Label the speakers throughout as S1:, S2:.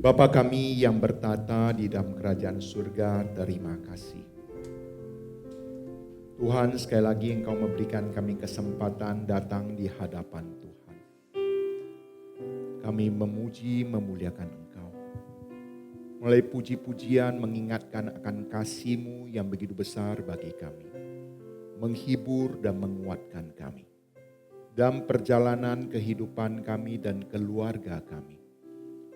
S1: Bapa kami yang bertata di dalam kerajaan surga, terima kasih. Tuhan, sekali lagi Engkau memberikan kami kesempatan datang di hadapan Tuhan. Kami memuji, memuliakan Engkau. Mulai puji-pujian mengingatkan akan kasih-Mu yang begitu besar bagi kami. Menghibur dan menguatkan kami. Dalam perjalanan kehidupan kami dan keluarga kami.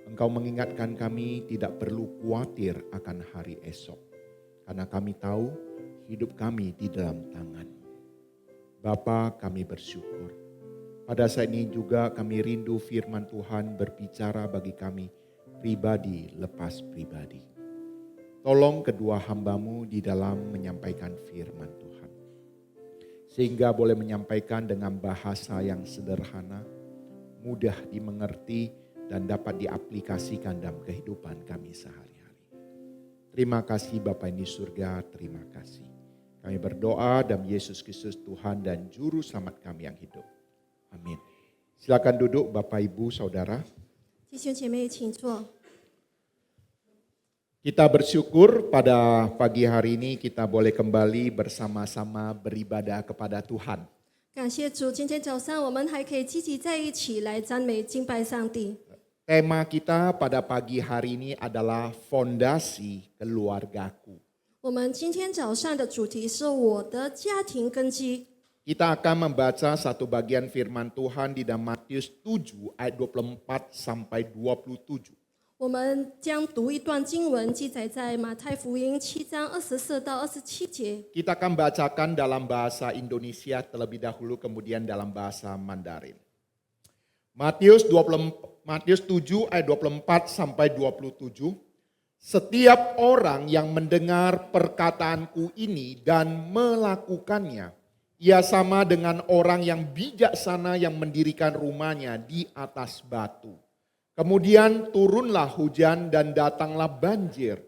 S1: Engkau mengingatkan kami tidak perlu khawatir akan hari esok. Karena kami tahu hidup kami di dalam tangan-Mu. Bapa, kami bersyukur. Pada saat ini juga kami rindu firman Tuhan berbicara bagi kami pribadi lepas pribadi. Tolong kedua hamba-Mu di dalam menyampaikan firman Tuhan. Sehingga boleh menyampaikan dengan bahasa yang sederhana, mudah dimengerti, dan dapat diaplikasikan dalam kehidupan kami sehari-hari. Terima kasih Bapa di surga, terima kasih. Kami berdoa dalam Yesus Kristus Tuhan dan Juru Selamat kami yang hidup. Amin. Silakan duduk Bapak Ibu Saudara.
S2: 弟兄姐妹，请坐。
S1: Kita bersyukur pada pagi hari ini kita boleh kembali bersama-sama beribadah kepada Tuhan.
S2: 感谢主，今天早上我们还可以聚集在一起来赞美敬拜上帝。
S1: Tema kita pada pagi hari ini adalah fondasi keluargaku.
S2: 我们今天早上的主题是我的家庭根基。
S1: Kita akan membaca satu bagian firman Tuhan di dalam Matius 7 ayat 24 sampai 27.
S2: 我们将读一段经文，记载在马太福音7章24到27节。
S1: Kita akan bacakan dalam bahasa Indonesia terlebih dahulu, kemudian dalam bahasa Mandarin. Matius 7 ayat 24 sampai 27. Setiap orang yang mendengar perkataanku ini dan melakukannya, ia sama dengan orang yang bijaksana yang mendirikan rumahnya di atas batu. Kemudian turunlah hujan dan datanglah banjir.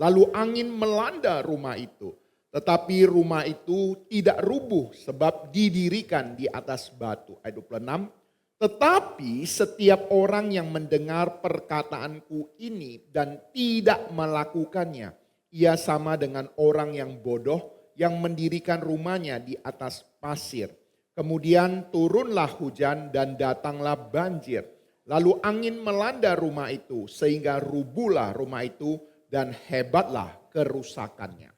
S1: Lalu angin melanda rumah itu. Tetapi rumah itu tidak rubuh sebab didirikan di atas batu. Ayat 26. Tetapi setiap orang yang mendengar perkataanku ini dan tidak melakukannya, ia sama dengan orang yang bodoh yang mendirikan rumahnya di atas pasir. Kemudian turunlah hujan dan datanglah banjir. Lalu angin melanda rumah itu sehingga rubuhlah rumah itu dan hebatlah kerusakannya.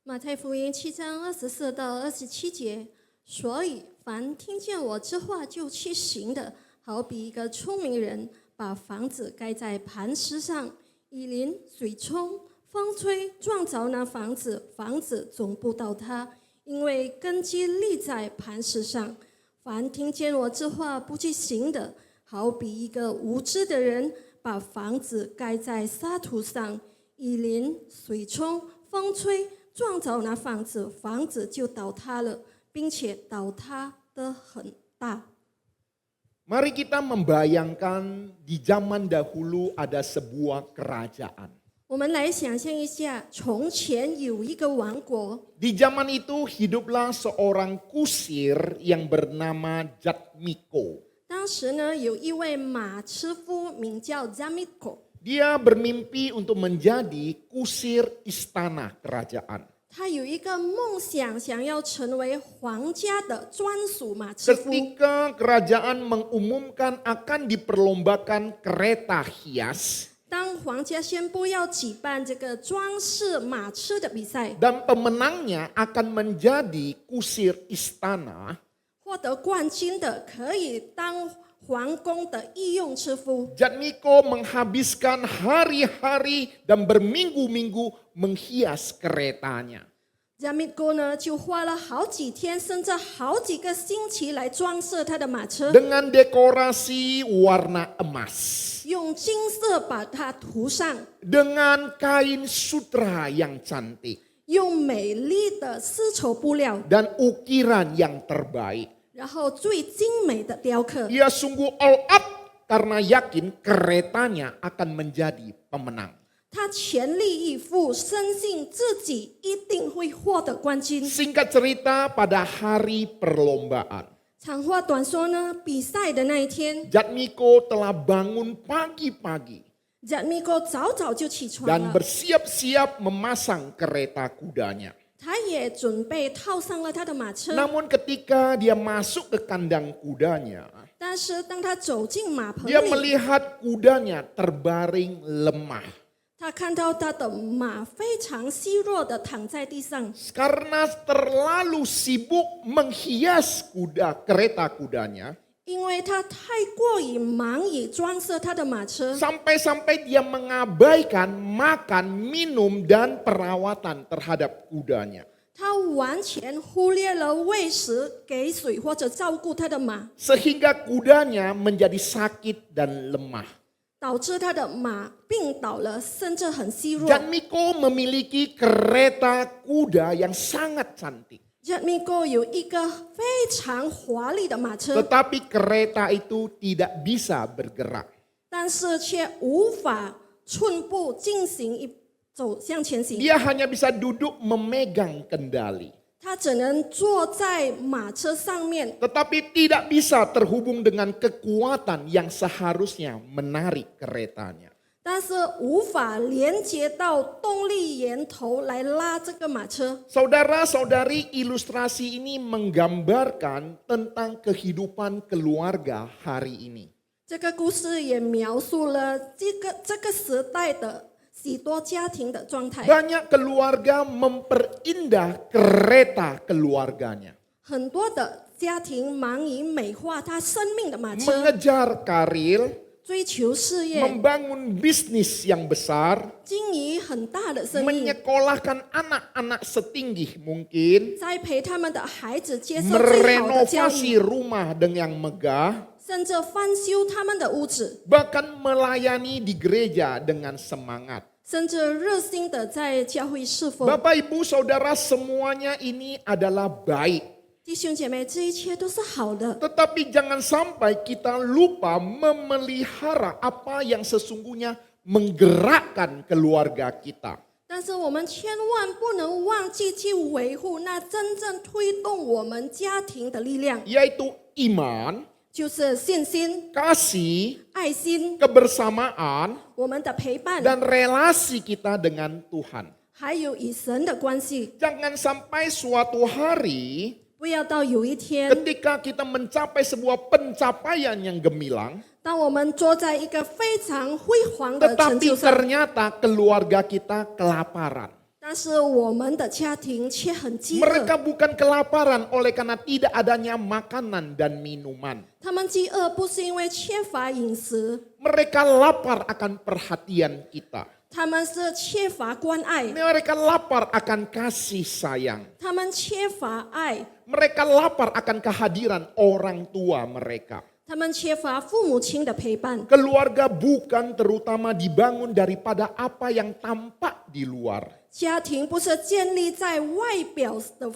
S2: 马太福音7章24到27节，所以凡听见我这话就去行的，好比一个聪明人把房子盖在磐石上，雨淋、水冲、风吹，撞着那房子，房子总不倒塌，因为根基立在磐石上。凡听见我这话不去行的，好比一个无知的人把房子盖在沙土上，雨淋、水冲、风吹，撞着那房子，房子就倒塌了，并且倒塌得很大。
S1: Mari kita membayangkan di zaman dahulu ada sebuah kerajaan.
S2: 我们来想象一下，从前有一个王国，
S1: Di zaman itu hiduplah seorang kusir yang bernama Jatmiko.
S2: 当时呢有一位马车夫名叫 Zamiko，
S1: Dia bermimpi untuk menjadi kusir istana kerajaan.
S2: 他有一个梦想，想要成为皇家的专属马车夫。
S1: Ketika kerajaan mengumumkan akan diperlombakan kereta hias,
S2: 当皇家宣布要举办这个装饰马车的比赛，
S1: dan pemenangnya akan menjadi kusir istana,
S2: 获得冠军的可以当皇宫的御用车夫。
S1: Jatmiko menghabiskan hari-hari dan berminggu-minggu menghias keretanya.
S2: Zamiko 呢就花了好几天，甚至好几个星期来装饰他的马车，
S1: Dengan dekorasi warna emas.
S2: 用金色把它涂上，
S1: Dengan kain sutra yang cantik.
S2: 用美丽的丝绸布料，
S1: Dan ukiran yang terbaik.
S2: 然后最精美的雕刻。
S1: Ia sungguh all out karena yakin keretanya akan menjadi pemenang.
S2: 他全力以赴，深信自己一定会获得冠军。
S1: Singkat cerita, pada hari perlombaan,
S2: 长话短说呢，比赛的那一天，
S1: Jatmiko telah bangun pagi-pagi.
S2: Jack Miko 早早就起床
S1: dan
S2: 了，
S1: bersiap-siap memasang kereta kudanya.
S2: 他也准备套上了他的马车。
S1: Namun ketika dia masuk ke kandang kudanya,
S2: 但是当他走进马棚
S1: dia
S2: 里，
S1: melihat kudanya terbaring lemah.
S2: 他看到他的马非常虚弱的躺在地上，
S1: Karena terlalu sibuk menghias kereta kudanya,
S2: 因为他太过于忙于装饰他的马车，
S1: sampai-sampai dia mengabaikan makan, minum, dan perawatan terhadap kudanya.
S2: 他完全忽略了喂食、给水或者照顾他的马，
S1: Sehingga kudanya menjadi sakit dan lemah.
S2: 导致他的马病倒了，甚至很虚弱。
S1: Dan Miko memiliki kereta kuda yang sangat cantik.
S2: Jack Miko 有一个非常华丽的马车，
S1: Tetapi kereta itu tidak bisa bergerak.
S2: 但是却无法寸步进行走向前行。
S1: Dia hanya bisa duduk memegang kendali.
S2: 他只能坐在马车上面，
S1: Tetapi tidak bisa terhubung dengan kekuatan yang seharusnya menarik keretanya.
S2: 但是无法连接到动力源头来拉这个马车。
S1: Saudara-saudari, ilustrasi ini menggambarkan tentang kehidupan keluarga hari ini.
S2: 这个故事也描述了这个时代的许多家庭的状态。
S1: Banyak keluarga memperindah kereta keluarganya.
S2: 很多的家庭忙于美化他生命的马车，
S1: Mengejar karir,
S2: 追求事业，
S1: membangun bisnis yang besar,
S2: 经营很大的生意，
S1: menyekolahkan anak-anak setinggi mungkin,
S2: 栽培他们的孩子接受最好的教
S1: merenovasi
S2: 育，
S1: rumah dengan megah,
S2: 甚至翻修他们的屋子，
S1: bahkan melayani di gereja dengan semangat.
S2: 甚至热心的在教会侍奉。
S1: Bapak Ibu Saudara, semuanya ini adalah baik.
S2: 弟兄姐妹，这一切都是好的，
S1: Tetapi jangan sampai kita lupa memelihara apa yang sesungguhnya menggerakkan keluarga kita.
S2: 但是我们千万不能忘记去维护那真正推动我们家庭的力量，
S1: Yaitu iman,
S2: 就是信心、
S1: kasih,
S2: 爱心、
S1: kebersamaan,
S2: 我们的陪伴，
S1: dan relasi kita dengan Tuhan.
S2: 还有与神的关系。
S1: Jangan sampai suatu hari
S2: 不要到有一天，
S1: ketika kita mencapai sebuah pencapaian yang gemilang,
S2: 当我们坐在一个非常辉煌的成
S1: tetapi
S2: 就上，
S1: ternyata keluarga kita kelaparan.
S2: 但是我们的家庭却很饥饿。
S1: Mereka bukan kelaparan oleh karena tidak adanya makanan dan minuman.
S2: 他们饥饿不是因为缺乏饮食，
S1: Mereka lapar akan perhatian kita.
S2: 他们是缺乏关爱，
S1: Mereka lapar akan kasih sayang.
S2: 他们缺乏爱，
S1: Mereka lapar akan kehadiran orang tua mereka.
S2: 他们缺乏父母亲的陪伴。
S1: Keluarga bukan terutama dibangun daripada apa yang tampak di luar,
S2: 家庭不是建立在外表的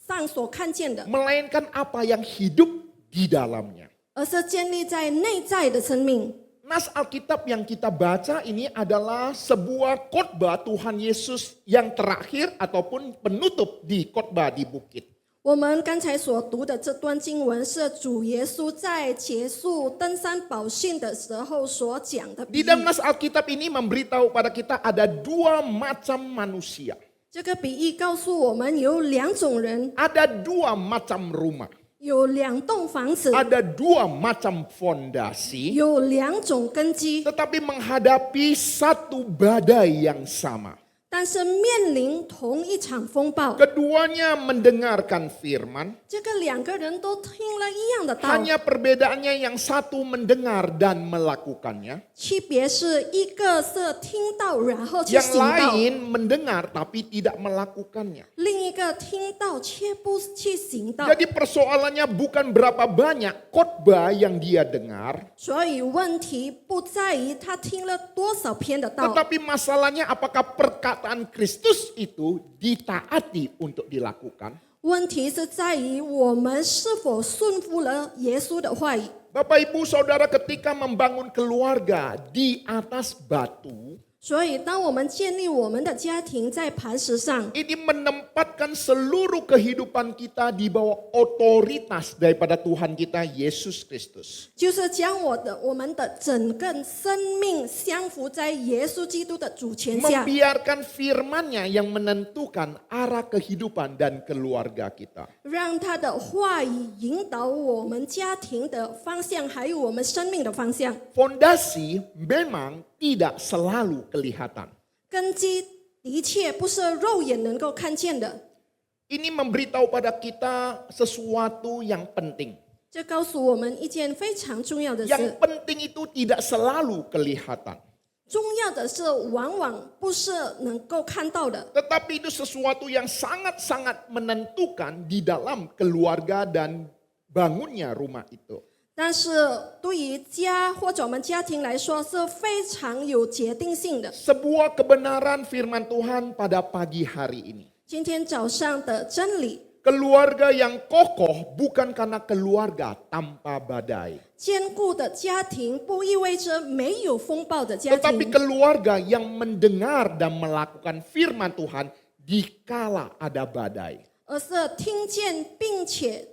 S2: 上所看见的，
S1: melainkan apa yang hidup di dalamnya.
S2: 而是建立在内在的生命。
S1: Nas Alkitab yang kita baca ini adalah sebuah khotbah Tuhan Yesus yang terakhir ataupun penutup di khotbah di bukit.
S2: 我们刚才所读的这段经文是主耶稣在结束登山宝训的时候所讲的比
S1: Di
S2: 喻。
S1: dalam Nas Alkitab ini memberitahu pada kita ada dua macam manusia.
S2: 这个比喻告诉我们有两种人，
S1: Ada dua macam rumah.
S2: 有两栋房子，
S1: Ada dua macam fondasi.
S2: 有两种根基，
S1: Tetapi menghadapi satu badai yang sama.
S2: 但是面临同一场风暴。
S1: Keduanya mendengarkan firman.
S2: 这个两个人都听了一样的道，
S1: Hanya perbedaannya yang satu mendengar dan melakukannya.
S2: 区别是一个是听到然后去
S1: Yang
S2: 行道，
S1: lain mendengar tapi tidak melakukannya.
S2: 另一个听到却不去行道。
S1: Jadi persoalannya bukan berapa banyak khotbah yang dia dengar.
S2: 所以问题不在于他听了多少篇的道，
S1: Tetapi masalahnya apakah perkataan Kristus itu ditaati untuk dilakukan.
S2: 问题是在于我们是否顺服了耶稣的话语。
S1: Bapak Ibu Saudara, ketika membangun keluarga di atas batu,
S2: 所以，当我们建立我们的家庭在磐石上，
S1: ini menempatkan seluruh kehidupan kita di bawah otoritas daripada Tuhan kita Yesus Kristus.
S2: 就是将我们的整个生命降服在耶稣基督的主权下，
S1: Membiarkan firman-Nya yang menentukan arah kehidupan dan keluarga kita.
S2: 让他的话语引导我们家庭的方向，还有我们生命的方向。
S1: Fondasi memang tidak selalu kelihatan.
S2: 根基的确不是肉眼能够看见的，
S1: Ini memberitahu pada kita sesuatu yang penting.
S2: 这告诉我们一件非常重要的
S1: Yang
S2: 事。
S1: penting itu tidak selalu kelihatan.
S2: 重要的是，往往不是能够看到的，
S1: Tetapi itu sesuatu yang sangat-sangat menentukan di dalam keluarga dan bangunnya rumah itu.
S2: 但是对于家或者我们家庭来说是非常有决定性的。
S1: Sebuah kebenaran firman Tuhan pada pagi hari ini.
S2: 今天早上的真理，
S1: Keluarga yang kokoh bukan karena keluarga tanpa badai.
S2: 坚固的家庭不意味着没有风暴的家
S1: Tetapi
S2: 庭，
S1: keluarga yang mendengar dan melakukan firman Tuhan dikala ada badai.
S2: 而是听见并且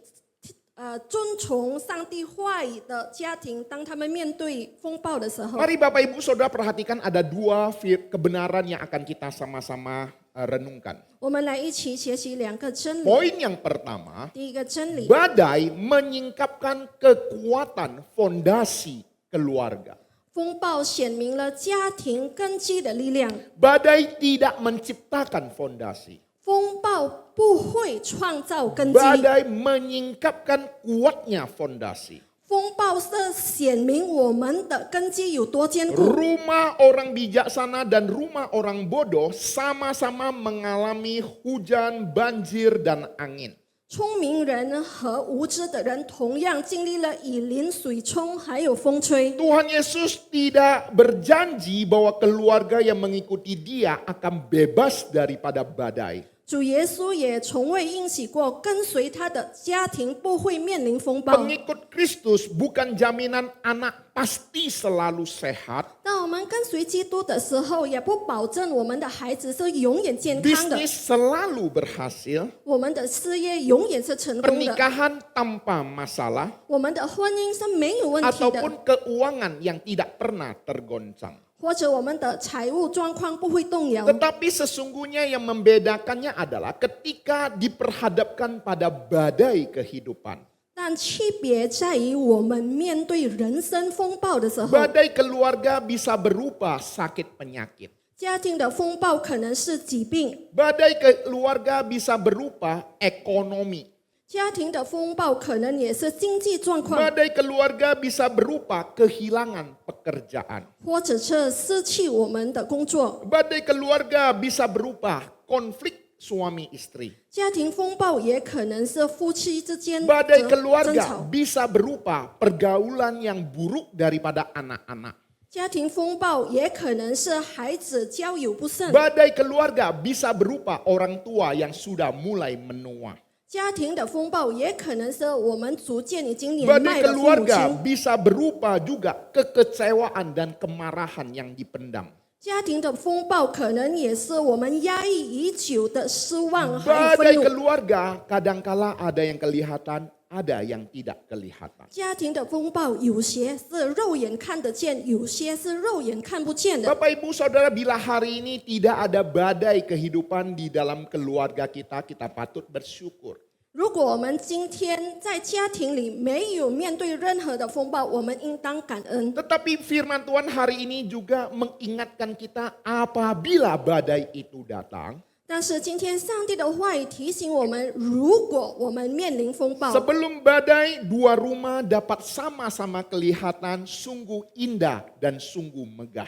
S2: 遵从上帝话语的家庭。当他们面对风暴的时候，
S1: Mari Bapak Ibu Saudara perhatikan ada dua kebenaran yang akan kita sama-sama renungkan.
S2: 我们来一起学习两个真理。
S1: Poin yang pertama,
S2: 第一个真理，
S1: badai menyingkapkan kekuatan fondasi keluarga.
S2: 风暴显明了家庭根基的力量。
S1: Badai tidak menciptakan fondasi.
S2: 风暴不会创造根基，
S1: Badai menyingkapkan kuatnya fondasi.
S2: 风暴是显明我们的根基有多坚固。
S1: Rumah orang bijaksana dan rumah orang bodoh sama-sama mengalami hujan, banjir, dan angin.
S2: 聪明人和无知的人同样经历了雨淋、水冲，还有风吹。
S1: Tuhan Yesus tidak berjanji bahwa keluarga yang mengikuti Dia akan bebas daripada badai.
S2: 主耶稣也从未应许过，跟随他的家庭不会面临风暴。
S1: Pengikut Kristus bukan jaminan anak pasti selalu sehat,
S2: 当我们跟随基督的时候，也不保证我们的孩子是永远健康的，
S1: bisnis selalu berhasil,
S2: 我们的事业永远是成功的，
S1: pernikahan tanpa masalah,
S2: 我们的婚姻是没有问题的，
S1: ataupun keuangan yang tidak pernah tergoncang.
S2: 或者我们的财务状况不会动摇。
S1: Tetapi sesungguhnya yang membedakannya adalah ketika diperhadapkan pada badai kehidupan.
S2: 但区别在于，我们面对人生风暴的时候，
S1: Badai keluarga bisa berupa sakit penyakit.
S2: 家庭的风暴可能是疾病，
S1: Badai keluarga bisa berupa ekonomi.
S2: 家庭的风暴可能也是经济状况，
S1: Badai keluarga bisa berupa kehilangan pekerjaan.
S2: 或者是失去我们的工作。
S1: Badai keluarga bisa berupa konflik suami istri.
S2: 家庭风暴也可能是夫妻之间
S1: Badai
S2: 争
S1: keluarga
S2: 吵，
S1: bisa berupa pergaulan yang buruk daripada anak-anak.
S2: 家庭风暴也可能是孩子交友不慎，
S1: Badai keluarga bisa berupa orang tua yang sudah mulai menua.
S2: 家庭的风暴也可能是我们逐渐已经年
S1: Badai
S2: 迈的父母
S1: keluarga
S2: 亲。
S1: bisa berupa juga kekecewaan dan kemarahan yang dipendam.
S2: 家庭的风暴可能也是我们压抑已久的失望还有
S1: Badai
S2: 愤怒。
S1: keluarga kadangkala ada yang kelihatan, ada yang tidak kelihatan.
S2: 家庭的风暴有些是肉眼看得见，有些是肉眼看不见的。
S1: Bapak Ibu Saudara, bila hari ini tidak ada badai kehidupan di dalam keluarga kita, kita patut bersyukur.
S2: 如果我们今天在家庭里没有面对任何的风暴，我们应当感恩。
S1: Tetapi firman Tuhan hari ini juga mengingatkan kita apabila badai itu datang,
S2: 但是今天上帝的话语提醒我们，如果我们面临风暴，
S1: sebelum badai, dua rumah dapat sama-sama kelihatan sungguh indah dan sungguh megah.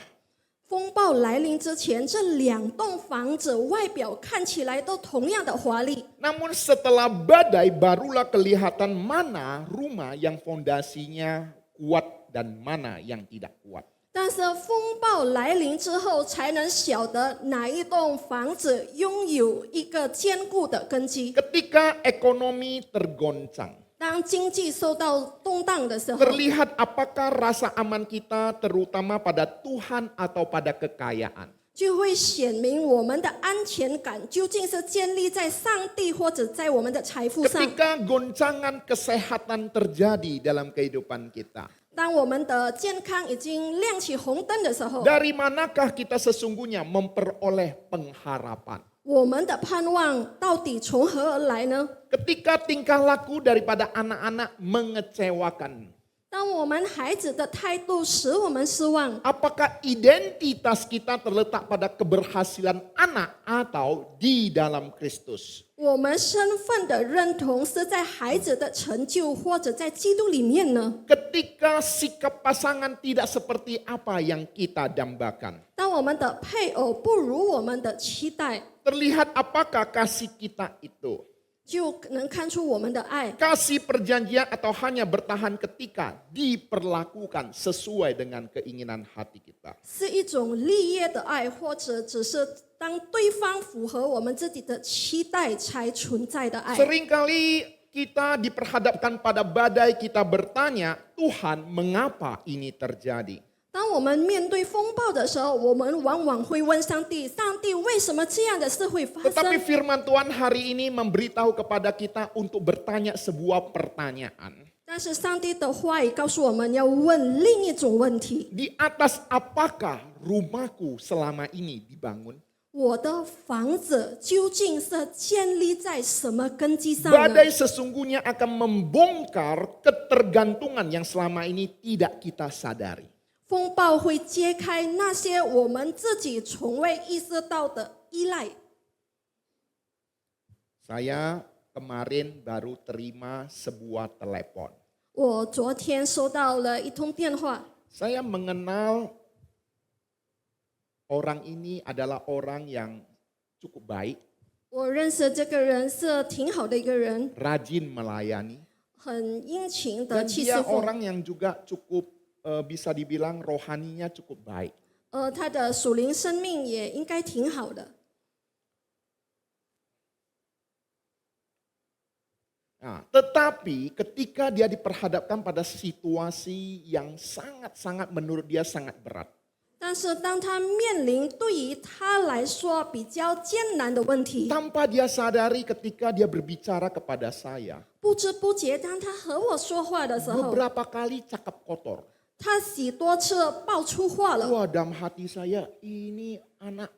S2: 风暴来临之前，这两栋房子外表看起来都同样的华丽。
S1: Namun setelah badai barulah kelihatan mana rumah yang fondasinya kuat dan mana yang tidak kuat.
S2: 但是风暴来临之后，才能晓得哪一栋房子拥有一个坚固的根基。
S1: Ketika ekonomi tergoncang,
S2: 当经济受到动荡的时候，
S1: terlihat apakah rasa aman kita terutama pada Tuhan atau pada kekayaan.
S2: 就会显明我们的安全感究竟是建立在上帝或者在我们的财富上。
S1: Ketika goncangan kesehatan terjadi dalam kehidupan kita,
S2: 当我们的健康已经亮起红灯的时候，
S1: dari manakah kita sesungguhnya memperoleh pengharapan?
S2: 我们的盼望到底从何而来呢？
S1: Ketika tingkah laku daripada anak-anak mengecewakan,
S2: 当我们孩子的态度使我们失望，
S1: apakah identitas kita terletak pada keberhasilan anak atau di dalam Kristus?
S2: 我们身份的认同是在孩子的成就或者在基督里面呢？
S1: Ketika sikap pasangan tidak seperti apa yang kita dambakan,
S2: 当我们的配偶不如我们的期待，
S1: terlihat apakah kasih kita itu?
S2: 就能看出我们的爱
S1: Kasih perjanjian atau hanya bertahan ketika diperlakukan sesuai dengan keinginan hati kita?
S2: 是一种立业的爱，或者只是当对方符合我们自己的期待才存在的爱。
S1: Seringkali kita diperhadapkan pada badai, kita bertanya, Tuhan mengapa ini terjadi?
S2: 当我们面对风暴的时候，我们往往会问上帝：上帝，为什么这样的事会发
S1: Tetapi
S2: 生？
S1: firman Tuhan hari ini memberitahu kepada kita untuk bertanya sebuah pertanyaan.
S2: 但是上帝的话语告诉我们要问另一种问题：
S1: Di atas apakah rumahku selama ini dibangun?
S2: 我的房子究竟是建立在什么根基上呢？
S1: Badai sesungguhnya akan membongkar ketergantungan yang selama ini tidak kita sadari.
S2: 风暴会揭开那些我们自己从未意识到的依赖。
S1: Saya kemarin baru terima sebuah telepon.
S2: 我昨天收到了一通电话，
S1: Saya mengenal orang ini adalah orang yang cukup baik,
S2: 我认识这个人是挺好的一个人，
S1: rajin melayani,
S2: 很殷勤的
S1: dan
S2: 去
S1: dia
S2: 侍奉。
S1: orang yang juga cukup bisa dibilang rohaninya cukup baik.
S2: 他的属灵生命也应该挺好的。
S1: Nah, tetapi ketika dia diperhadapkan pada situasi yang sangat-sangat menurut dia sangat berat.
S2: 但是当他面临对于他来说比较艰难的问题，
S1: Tanpa dia sadari ketika dia berbicara kepada saya,
S2: 不知不觉当他和我说话的时候，
S1: beberapa kali cakap kotor.
S2: 他许多次爆出话了。
S1: Wah, dalam hati saya ini anak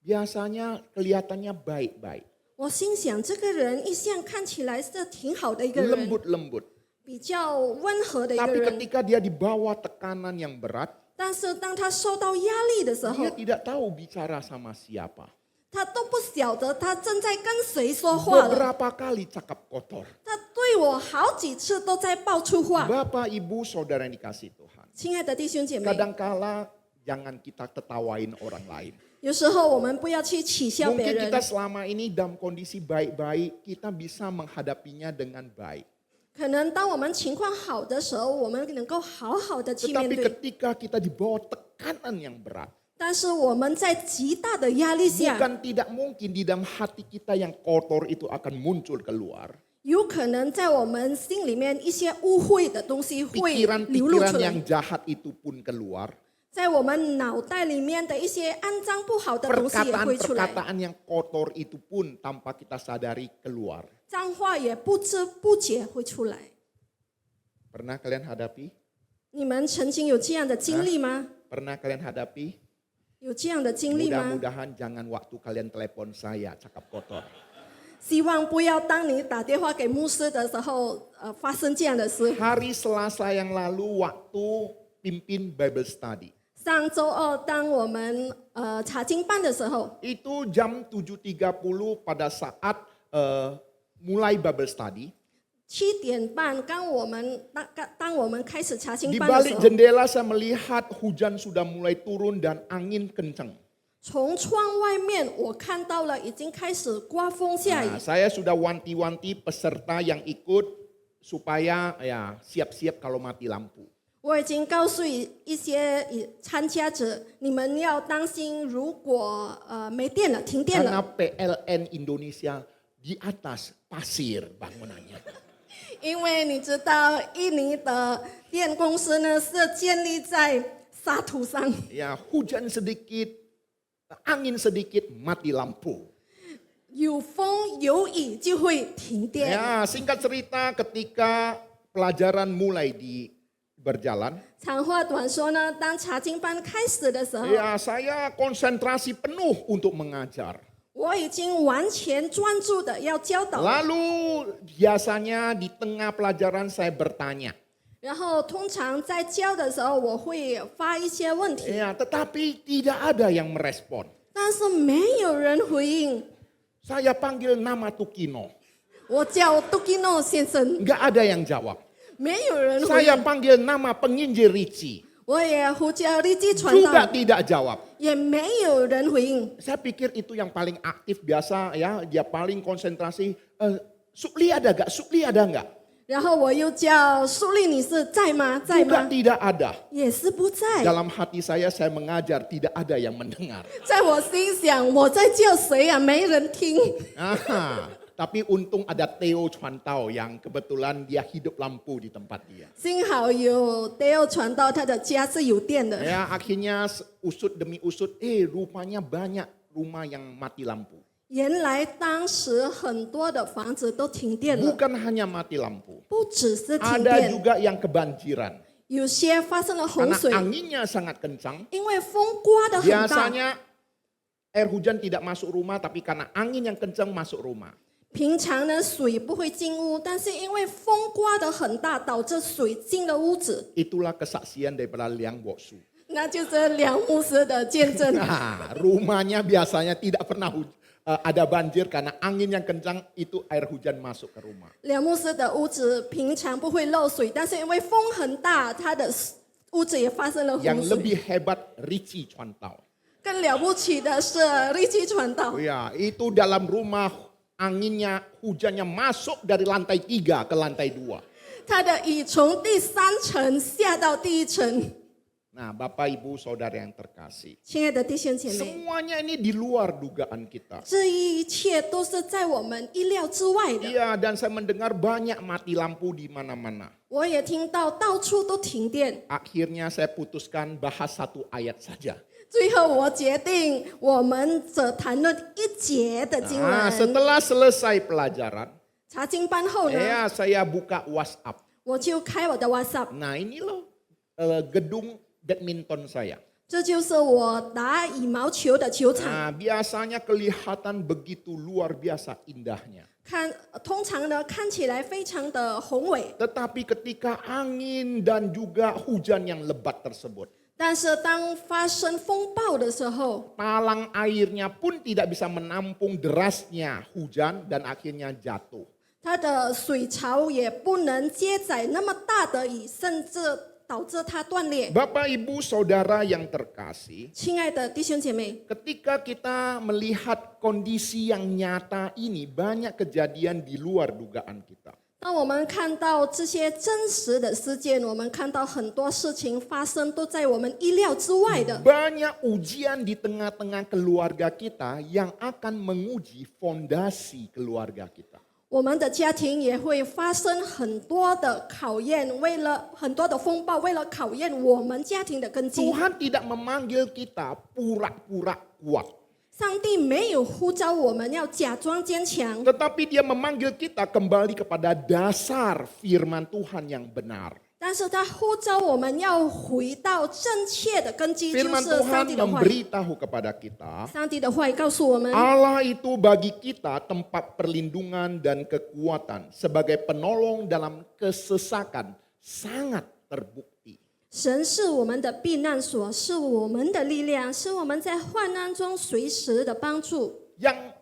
S1: biasanya kelihatannya baik-baik.
S2: 我心想，这个人一向看起来是挺好的一个人，
S1: Lembut-lembut.
S2: 比较温和的一个
S1: Tapi
S2: 人。
S1: ketika dia dibawa tekanan yang berat,
S2: 但是当他受到压力的时候
S1: dia，tidak tahu bicara sama siapa.
S2: 他都不晓得他正在跟谁说话了。
S1: Beberapa kali cakap kotor.
S2: 他对我好几次都在爆出话。
S1: Bapak, Ibu, Saudara yang dikasih Tuhan.
S2: 亲爱的弟兄姐妹，
S1: Kadangkala jangan kita tertawain orang lain.
S2: 有时候我们不要去取笑别
S1: Mungkin
S2: 人
S1: kita。selama ini dalam kondisi baik-baik, kita bisa menghadapinya dengan baik.
S2: 可能当我们情况好的时候，我们能够好好的去面
S1: Tetapi
S2: 对。
S1: ketika kita dibawa tekanan yang berat,
S2: 但是我们在极大的压力下，
S1: bukan tidak mungkin di dalam hati kita yang kotor itu akan muncul keluar.
S2: 有可能在我们心里面一些污秽的东西会流露
S1: Pikiran-pikiran
S2: 出来
S1: yang，jahat itu pun keluar.
S2: 在我们脑袋里面的一些肮脏不好的东西也会出来，
S1: Perkataan-perkataan yang kotor itu pun tanpa kita sadari keluar.
S2: 脏话也不知不觉会出来。
S1: Pernah kalian hadapi?
S2: 你们曾经有这样的经历吗？
S1: Pernah kalian hadapi?
S2: 有这样的经历吗？
S1: Mudah-mudahan jangan waktu kalian telepon saya cakap kotor.
S2: 希望不要当你打电话给牧师的时候，发生这样的事。
S1: Hari Selasa yang lalu waktu pimpin Bible study.
S2: 上周二，当我们查经班的时候，
S1: Itu jam 7.30 pada saat mulai Bible study.
S2: 7:30，当我们开始查经
S1: Di
S2: 班的时
S1: balik
S2: 候，
S1: jendela saya melihat hujan sudah mulai turun dan angin kencang.
S2: 从窗外面我看到了已经开始刮风下雨。
S1: Nah, saya sudah wanti-wanti peserta yang ikut supaya ya siap-siap kalau mati lampu.
S2: 我已经告诉一些参加者，你们要当心，如果没电了、停电
S1: Karena
S2: 了，
S1: PLN Indonesia di atas pasir bangunannya.
S2: 因为你知道，印尼的电公司呢是建立在沙土上，
S1: Ya, hujan sedikit, angin sedikit, mati lampu.
S2: 有风有雨就会停电。
S1: Ya, singkat cerita ketika pelajaran mulai berjalan,
S2: 长话短说呢，当查经班开始的时候，
S1: ya saya konsentrasi penuh untuk mengajar.
S2: 我已经完全专注的要教导。
S1: Lalu biasanya di tengah pelajaran saya bertanya.
S2: 然后通常在教的时候，我会发一些问题，
S1: Ya, tetapi tidak ada yang merespon.
S2: 但是没有人回应。
S1: Saya panggil nama Tukino,
S2: 我叫 Tukino 先生，
S1: nggak ada yang jawab.
S2: 没有人回
S1: Saya
S2: 应。
S1: panggil nama penginjil Ricci,
S2: 我也呼叫立即传
S1: juga
S2: 道，
S1: tidak jawab.
S2: 也没有人回应。
S1: Saya pikir itu yang paling aktif biasa ya, dia paling konsentrasi. Sukli ada nggak? Sukli ada nggak?
S2: 然后我又叫苏丽女士在吗？在
S1: Juga
S2: 吗？
S1: tidak ada.
S2: 也是不在。
S1: Dalam hati saya mengajar, tidak ada yang mendengar.
S2: 在我心想，我在叫谁啊？没人听。
S1: Tapi untung ada Theo Chuantao yang kebetulan dia hidup lampu di tempat dia.
S2: 幸好有 Dale 传道，他的家是有电的。
S1: Ya, akhirnya usut demi usut, rupanya banyak rumah yang mati lampu.
S2: 原来当时很多的房子都停电了，
S1: Bukan hanya mati lampu,
S2: 不只是停
S1: ada
S2: 电，
S1: juga yang kebanjiran.
S2: 有些发生了洪
S1: Karena
S2: 水，
S1: anginnya sangat kencang.
S2: 因为风刮得很大。
S1: Biasanya air hujan tidak masuk rumah, tapi karena angin yang kencang masuk rumah.
S2: 平常呢，水不会进屋，但是因为风刮得很大，导致水进了屋子。
S1: Itulah kesaksian daripada Liang Boksu.
S2: 那就是梁牧师的见证。
S1: Nah, rumahnya biasanya tidak pernah ada banjir karena angin yang kencang itu air hujan masuk ke rumah.
S2: 梁牧师的屋子平常不会漏水，但是因为风很大，他的屋子也发生了洪
S1: Yang
S2: 水。
S1: lebih hebat Ricci Chuantao.
S2: 更了不起的是立即传道，
S1: Ya, itu dalam rumah anginnya, hujannya masuk dari lantai 3 ke lantai 2.
S2: 他的雨从第3层下到第1层。
S1: Nah, Bapak Ibu Saudara yang terkasih,
S2: 亲爱的弟兄姐妹，
S1: semuanya ini di luar dugaan kita.
S2: 这一切都是在我们意料之外的。
S1: Iya, dan saya mendengar banyak mati lampu di mana-mana.
S2: 我也听到到处都停电，
S1: Akhirnya saya putuskan bahas satu ayat saja.
S2: 最后我决定，我们只谈论一节的经
S1: Nah,
S2: 文。
S1: setelah selesai pelajaran,
S2: 查经班后呢，
S1: saya buka WhatsApp.
S2: 我就开我的 WhatsApp，
S1: Nah, ini loh gedung badminton saya.
S2: 这就是我打羽毛球的球场。
S1: Nah, biasanya kelihatan begitu luar biasa indahnya.
S2: 通常呢看起来非常的宏伟，
S1: Tetapi ketika angin dan juga hujan yang lebat tersebut,
S2: 但是当发生风暴的时候，
S1: talang airnya pun tidak bisa menampung derasnya hujan dan akhirnya jatuh.
S2: 它的水槽也不能接载那么大的雨，甚至导致它断裂。
S1: Bapak Ibu Saudara yang terkasih,
S2: 亲爱的弟兄姐妹，
S1: ketika kita melihat kondisi yang nyata ini, banyak kejadian di luar dugaan kita.
S2: 当我们看到这些真实的事件，我们看到很多事情发生都在我们意料之外的。
S1: Banyak ujian di tengah-tengah keluarga kita yang akan menguji fondasi keluarga kita.
S2: 我们的家庭也会发生很多的考验，为了很多的风暴，为了考验我们家庭的根基。
S1: Tuhan tidak memanggil kita pura-pura kuat.
S2: 上帝没有呼召我们要假装坚强，
S1: Tetapi dia memanggil kita kembali kepada dasar firman Tuhan yang benar.
S2: 但是他呼召我们要回到正确的根基，就
S1: Firman
S2: 是上
S1: Tuhan
S2: 帝的话语。
S1: memberitahu kepada kita,
S2: 上帝的话语告诉我们，
S1: Allah itu bagi kita tempat perlindungan dan kekuatan sebagai penolong dalam kesesakan sangat terbukti.
S2: 神是我们的避难所，是我们的力量，是我们在患难中随时的帮助。
S1: Yang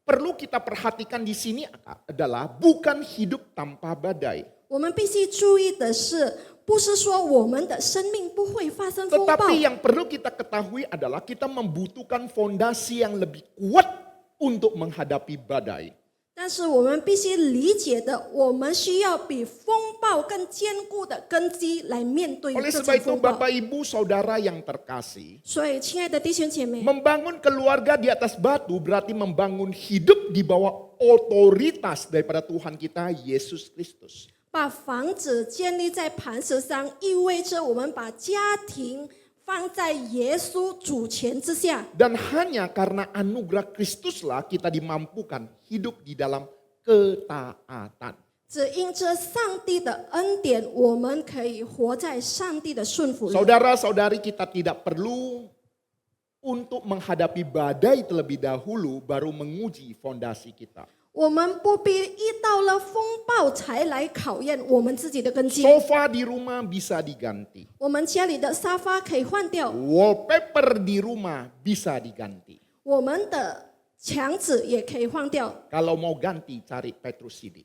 S1: perlu kita perhatikan di sini adalah bukan hidup tanpa badai.
S2: 我们必须注意的是，不是说我们的生命不会发生风暴，
S1: Tetapi yang perlu kita ketahui adalah kita membutuhkan fondasi yang lebih kuat untuk menghadapi badai.
S2: 但是我们必须理解的，我们需要比风暴更坚固的根基来面对
S1: Oleh
S2: 这
S1: sebab
S2: 场
S1: itu
S2: 风暴。
S1: Bapak Ibu Saudara yang terkasih,
S2: 所以，亲爱的弟兄姐妹，
S1: membangun keluarga di atas batu berarti membangun hidup di bawah otoritas daripada Tuhan kita Yesus Kristus.
S2: 把房子建立在磐石上，意味着我们把家庭放在耶稣主权之下。
S1: Dan hanya karena anugerah Kristuslah kita dimampukan hidup di dalam ketaatan.
S2: 只因着上帝的恩典，我们可以活在上帝的顺服里。
S1: Saudara-saudari, kita tidak perlu untuk menghadapi badai terlebih dahulu baru menguji fondasi kita.
S2: 我们不必遇到了风暴才来考验我们自己的根基。
S1: Sofa di rumah bisa diganti.
S2: 我们家里的沙发可以换掉，
S1: Wallpaper di rumah bisa diganti.
S2: 我们的墙纸也可以换掉。
S1: Kalau mau ganti cari Petrus Sidik.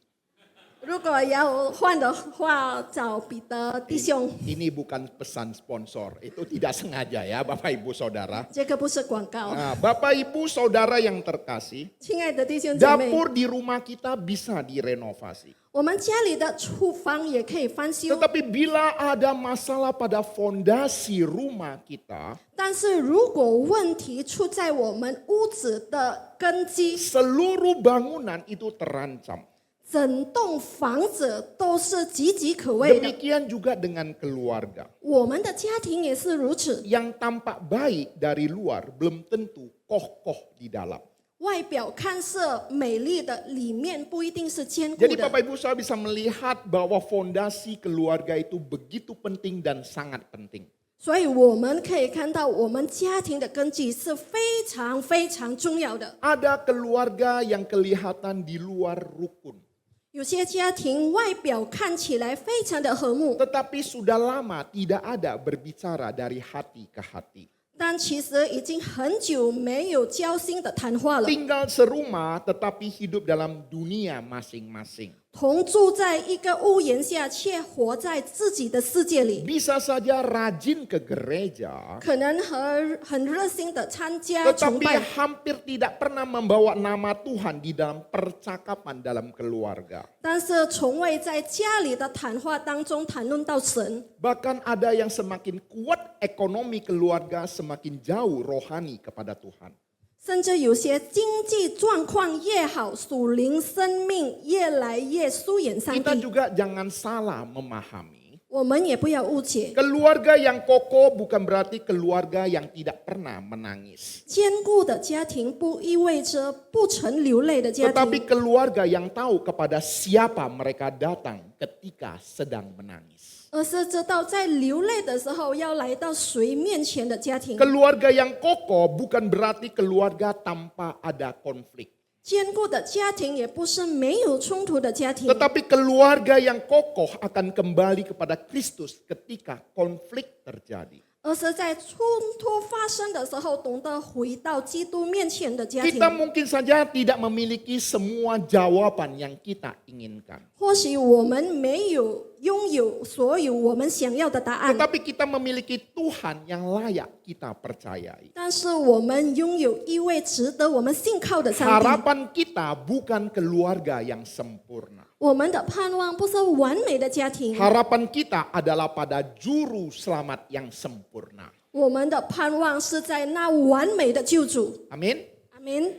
S2: 如果要换的话，找彼得弟兄。
S1: Ini bukan pesan sponsor, itu tidak sengaja ya Bapak Ibu Saudara.
S2: 这个不是广告。
S1: Nah, Bapak Ibu Saudara yang terkasih,
S2: 亲爱的弟兄姐妹，
S1: dapur di rumah kita bisa direnovasi.
S2: 我们家里的厨房也可以翻修。
S1: Tetapi bila ada masalah pada fondasi rumah kita,
S2: 但是如果问题出在我们屋子的根基，
S1: seluruh bangunan itu terancam.
S2: 整栋房子都是岌岌可危的。
S1: Demikian juga dengan keluarga.
S2: 我们的家庭也是如此，
S1: Yang tampak baik dari luar belum tentu kokoh di dalam.
S2: 外表看似美丽的，里面不一定是坚固
S1: Jadi
S2: 的。
S1: Bapak Ibu saya bisa melihat bahwa fondasi keluarga itu begitu penting dan sangat penting.
S2: 所以我们可以看到，我们家庭的根基是非常非常重要的。
S1: Ada keluarga yang kelihatan di luar rukun.
S2: 有些家庭外表看起来非常的和睦，
S1: Tetapi sudah lama tidak ada berbicara dari hati ke hati.
S2: 但其实已经很久没有交心的谈话了。
S1: Tinggal serumah tetapi hidup dalam dunia masing-masing.
S2: 同住在一个屋檐下，却活在自己的世界里，
S1: Bisa saja rajin ke gereja,
S2: 可能很热心的参加崇
S1: tetapi
S2: 拜，
S1: hampir tidak pernah membawa nama Tuhan di dalam percakapan dalam keluarga.
S2: 但是从未在家里的谈话当中谈论到神。
S1: Bahkan ada yang semakin kuat ekonomi keluarga, semakin jauh rohani kepada Tuhan.
S2: 甚至有些经济状况越好，属灵生命越来越疏远上
S1: Kita
S2: 帝。
S1: juga jangan salah memahami.
S2: 我们也不要误解，
S1: Keluarga yang kokoh bukan berarti keluarga yang tidak pernah menangis.
S2: 坚固的家庭不意味着不曾流泪的家
S1: Tetapi
S2: 庭，
S1: keluarga yang tahu kepada siapa mereka datang ketika sedang menangis.
S2: 而是知道在流泪的时候要来到谁面前的家庭。
S1: Keluarga yang kokoh bukan berarti keluarga tanpa ada konflik.
S2: 坚固的家庭也不是没有冲突的家庭，
S1: Tetapi keluarga yang kokoh akan kembali kepada Kristus ketika konflik terjadi.
S2: 而是在冲突发生的时候，懂得回到基督面前的家庭。
S1: Kita mungkin saja tidak memiliki semua jawaban yang kita inginkan.
S2: 或许我们没有拥有所有我们想要的答案，
S1: Tetapi kita memiliki Tuhan yang layak kita percayai.
S2: 但是我们拥有一位值得我们信靠的上帝。
S1: Harapan kita bukan keluarga yang sempurna.
S2: 我们的盼望不是完美的家庭，
S1: Harapan kita adalah pada juru selamat yang sempurna.
S2: 我们的盼望是在那完美的救主。
S1: Amin.
S2: 阿门，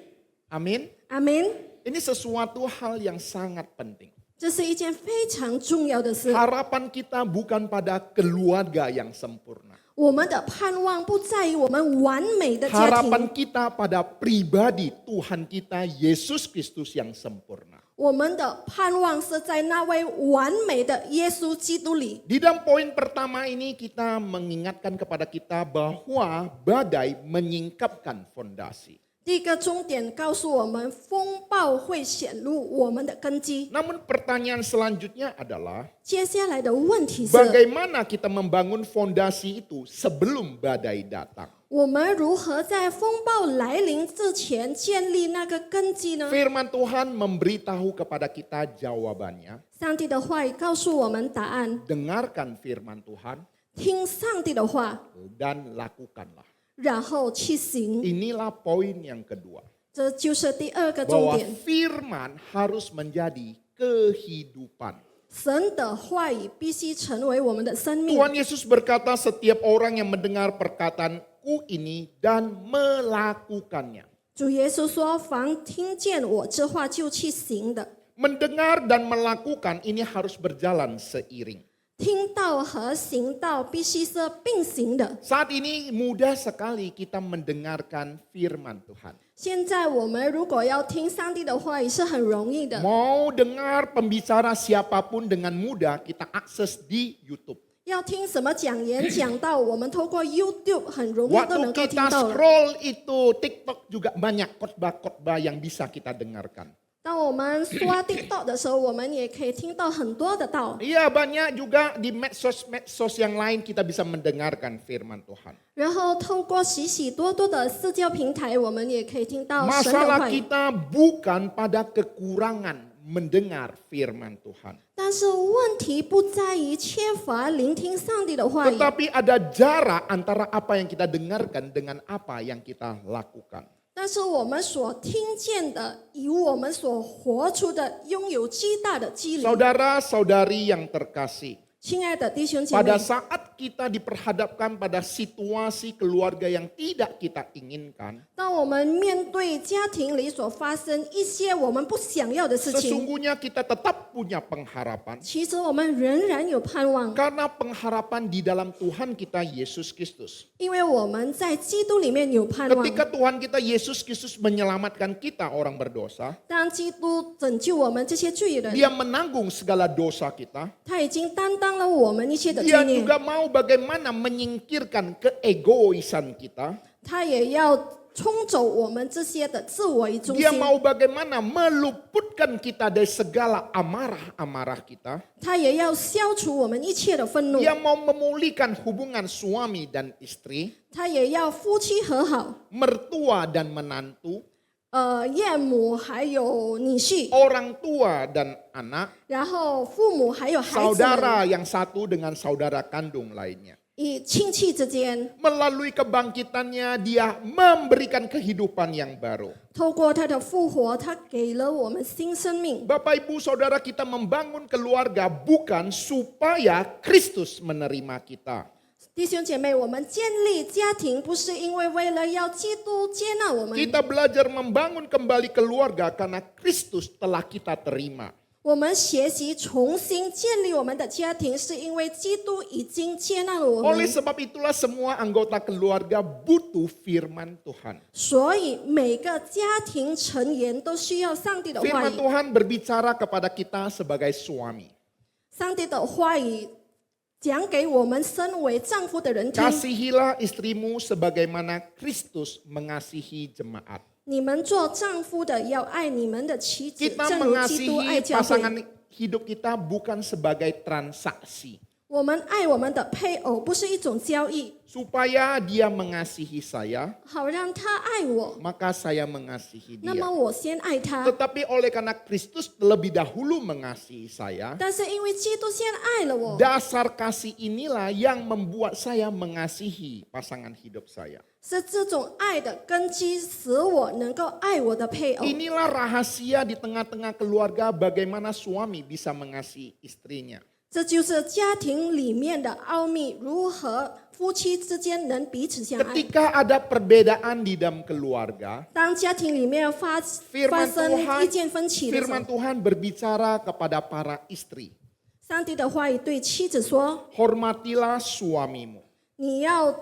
S1: Amin.
S2: 阿门。
S1: Ini sesuatu hal yang sangat penting.
S2: 这是一件非常重要的事。
S1: Harapan kita bukan pada keluarga yang sempurna.
S2: 我们的盼望不在于我们完美的家
S1: Harapan
S2: 庭，
S1: kita pada pribadi Tuhan kita Yesus Kristus yang sempurna.
S2: 我们的盼望是在那位完美的耶稣基督里。
S1: Di dalam poin pertama ini kita mengingatkan kepada kita bahwa badai menyingkapkan fondasi.
S2: 第一个重点告诉我们，风暴会显露我们的根基。
S1: Namun pertanyaan selanjutnya adalah
S2: 接下来的问题是，
S1: bagaimana kita membangun fondasi itu sebelum badai datang?
S2: 我们如何在风暴来临之前建立那个根基呢？
S1: Firman Tuhan memberitahu kepada kita jawabannya.
S2: 上帝的话语告诉我们答案，
S1: Dengarkan firman Tuhan
S2: 听上帝的话，
S1: dan lakukanlah.
S2: 然后去行。
S1: Inilah poin yang kedua.
S2: 这就是第二个重
S1: Bahwa
S2: 点，
S1: firman harus menjadi kehidupan.
S2: 神的话语必须成为我们的生命。
S1: Tuhan Yesus berkata setiap orang yang mendengar perkataanku ini dan melakukannya.
S2: 主耶稣说：“凡听见我这话就去行的，
S1: Mendengar dan melakukan ini harus berjalan seiring.
S2: 听到和行道必须是并行的。
S1: Saat ini mudah sekali kita mendengarkan firman Tuhan.
S2: 现在我们如果要听上帝的话语是很容易的，
S1: Mau dengar pembicara siapapun dengan mudah kita akses di YouTube.
S2: 要听什么讲演讲道，我们透过 YouTube 很容易都
S1: Waktu
S2: 能够听
S1: kita
S2: 到了。
S1: scroll itu TikTok juga banyak khotbah-khotbah yang bisa kita dengarkan.
S2: 当我们刷 TikTok 的时候，我们也可以听到很多的道。
S1: Iya, banyak juga di medsos yang lain kita bisa mendengarkan firman Tuhan.
S2: 然后透过许许多多的社交平台，我们也可以听到神的
S1: Masalah
S2: 话语。
S1: kita bukan pada kekurangan mendengar firman Tuhan.
S2: 但是问题不在于缺乏聆听上帝的话语，
S1: Tetapi ada jarak antara apa yang kita dengarkan dengan apa yang kita lakukan.
S2: 但是我们所听见的与我们所活出的拥有巨大的距离。
S1: Saudara-saudari yang terkasih,
S2: 亲爱的弟兄姐妹
S1: pada， saat kita diperhadapkan pada situasi keluarga yang tidak kita inginkan,
S2: 当我们面对家庭里所发生一些我们不想要的事情，
S1: sesungguhnya kita tetap punya pengharapan.
S2: 其实我们仍然有盼望，
S1: Karena pengharapan di dalam Tuhan kita Yesus Kristus.
S2: 因为我们在基督里面有盼望。
S1: Ketika Tuhan kita Yesus Kristus menyelamatkan kita orang berdosa,
S2: 当基督拯救我们这些罪人，
S1: Dia menanggung segala dosa kita.
S2: 他已经担当了我们一切的罪
S1: Dia
S2: 孽，
S1: juga mau bagaimana menyingkirkan keegoisan kita.
S2: 他也要冲走我们这些的自我与中
S1: Dia
S2: 心，
S1: mau bagaimana meluputkan kita dari segala amarah-amarah kita.
S2: 他也要消除我们一切的愤怒，
S1: Dia mau memulihkan hubungan suami dan istri,
S2: 他也要夫妻和好，
S1: mertua dan menantu,
S2: 岳母还有女婿，
S1: orang tua dan anak,
S2: 然后父母还有孩子们，
S1: saudara yang satu dengan saudara kandung lainnya.
S2: 与亲戚之间，
S1: Melalui kebangkitannya dia memberikan kehidupan yang baru.
S2: 透过他的复活，他给了我们新生命。
S1: Bapak Ibu Saudara, kita membangun keluarga bukan supaya Kristus menerima kita.
S2: 弟兄姐妹，我们建立家庭不是因为为了要基督接纳我们，
S1: Kita belajar membangun kembali keluarga karena Kristus telah kita terima.
S2: 我们学习重新建立我们的家庭，是因为基督已经接纳了我
S1: Oleh
S2: 们。
S1: sebab itulah semua anggota keluarga butuh firman Tuhan.
S2: 所以每个家庭成员都需要上帝的话
S1: Firman
S2: 语。
S1: Tuhan berbicara kepada kita sebagai suami.
S2: 上帝的话语讲给我们身为丈夫的人听。
S1: Kasihilah istrimu sebagaimana Kristus mengasihi jemaat.
S2: 你们做丈夫的要爱你们的妻子，
S1: Kita
S2: 正如基督爱
S1: mengasihi
S2: 教会。
S1: pasangan hidup kita bukan sebagai transaksi.
S2: 我们爱我们的配偶不是一种交易，
S1: Supaya dia mengasihi saya,
S2: 好让他爱我，
S1: maka saya mengasihi
S2: 那
S1: dia.
S2: 么我先爱他。
S1: Tetapi oleh karena Kristus terlebih dahulu mengasihi saya,
S2: 但是因为基督先爱了我，
S1: dasar kasih inilah yang membuat saya mengasihi pasangan hidup saya.
S2: 是这种爱的根基，使我能够爱我的配偶。
S1: Inilah rahasia di tengah-tengah keluarga bagaimana suami bisa mengasihi istrinya.
S2: 这就是家庭里面的奥秘，如何夫妻之间能彼此相爱。
S1: Ketika ada perbedaan di dalam keluarga,
S2: 当家庭里面发
S1: Firman
S2: 生
S1: Tuhan,
S2: 意见分歧的时
S1: firman
S2: 候，
S1: Tuhan berbicara kepada para istri.
S2: 上帝的话语对妻子说
S1: Hormatilah suamimu.：“
S2: 你要